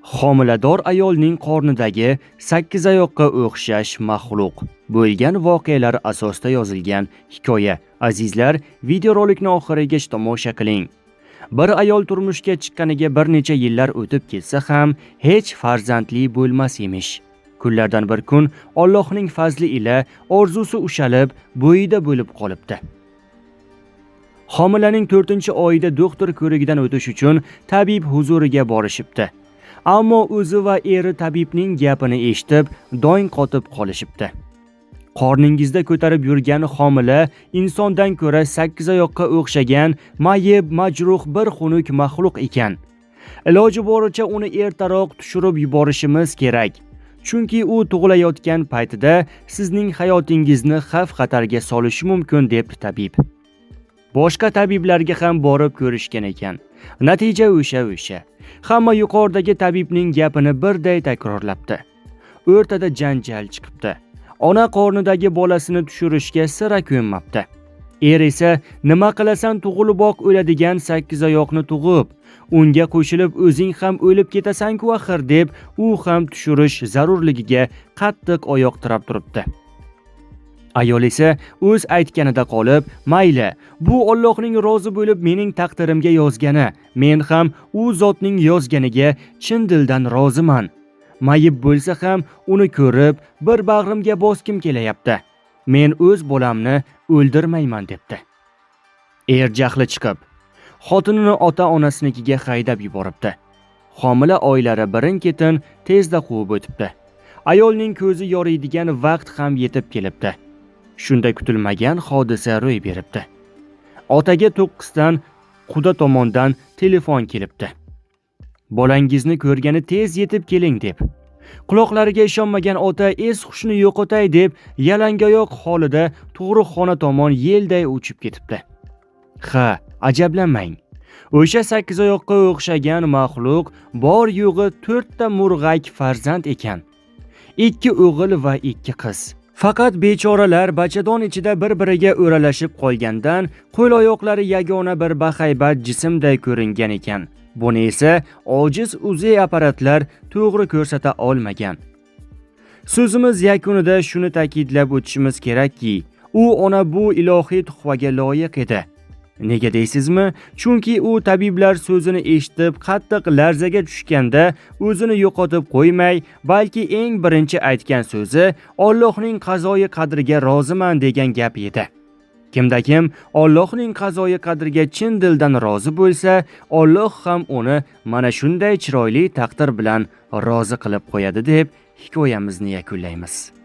Homilador ayolning qornidagi 8 oyoqqa o'xshash maxluq bo'lgan voqealar asosida yozilgan hikoya. Azizlar, videorolikni oxirigacha tomosha qiling. Bir ayol turmushga chiqqaniga bir necha yillar o'tib ketsa ham hech farzandli bo'lmas emish. Kunlardan bir kun Allohning fazli ila orzusi ushalib, bo'yida bo'lib qolibdi. Homilaning 4-oyida doktor ko'rigidan o'tish uchun tabib huzuriga borishibdi. Ammo o'zi va eri tabibning gapini eshitib, doing qotib qolishibdi. Qorningizda ko'tarib yurgan homila insondan ko'ra 8 oyoqqa o'xshagan mayib, majruh bir xunuk maxluq ekan. Iloji boricha uni ertaroq tushirib yuborishimiz kerak. Chunki u tug'ilayotgan paytida sizning hayotingizni xavf-xatarga solishi mumkin, deb tabib. Boshqa tabiblarga ham borib ko'rishgan ekan. Natija o'sha. Hamma yuqoridagi tabibning gapini birday takrorlabdi. O'rtada janjal chiqibdi. Ona qornidagi bolasini tushirishga sira ko'nmabdi. Er esa nima qilasan, tug'iliboq o'ladigan 8 oyoqni tug'ib, unga qo'shilib o'zing ham o'lib ketasan-ku axir, deb u ham tushirish zarurligiga qattiq oyoq tirab turibdi. Ayol esa o'z aytganida qolib, mayli, bu Allohning rozi bo'lib mening taqdirimga yozgani, men ham u zotning yozganiga chin dildan roziman. Mayib bo'lsa ham uni ko'rib, bir bag'rimga boskim kelayapti. Men o'z bolamni o'ldirmayman, debdi. Er jahli chiqib, xotinini ota-onasinikiga haydab yuboribdi. Homila oylari birin-ketin tezda quvib o'tibdi. Ayolning ko'zi yoriydigan vaqt ham yetib kelibdi. Shunda kutilmagan hodisa ro'y beribdi. Otaga 9 dan quda tomondan telefon kelibdi. Bolangizni ko'rgani tez yetib keling, deb. Quloqlariga ishonmagan ota es-hushini yo'qotay deb yalangoyoq holida tug'ruqxona tomon yelday uchib ketibdi. Ha, ajablanmang. O'sha 8 oyoqqa o'xshagan maxluq bor yo'g'i 4 ta murg'ak farzand ekan. 2 o'g'il va 2 qiz. Faqat bechoralar bachadon ichida bir-biriga o'ralashib qolgandan qo'l-oyoqlari yagona bir bahaybat jismday ko'ringan ekan. Buni esa ojiz uziy apparatlar to'g'ri ko'rsata olmagan. So'zimiz yakunida shuni ta'kidlab o'tishimiz kerakki, u ona bu ilohiy tuhfaga loyiq edi. Nega deysizmi? Chunki u tabiblar so'zini eshitib qattiq larzaga tushganda o'zini yo'qotib qo'ymay, balki eng birinchi aytgan so'zi Allohning qazoyi qadriga roziman degan gap edi. Kimda-kim Allohning qazoyi qadriga chin dildan rozi bo'lsa, Alloh ham uni mana shunday chiroyli taqdir bilan rozi qilib qo'yadi, deb hikoyamizni yakunlaymiz.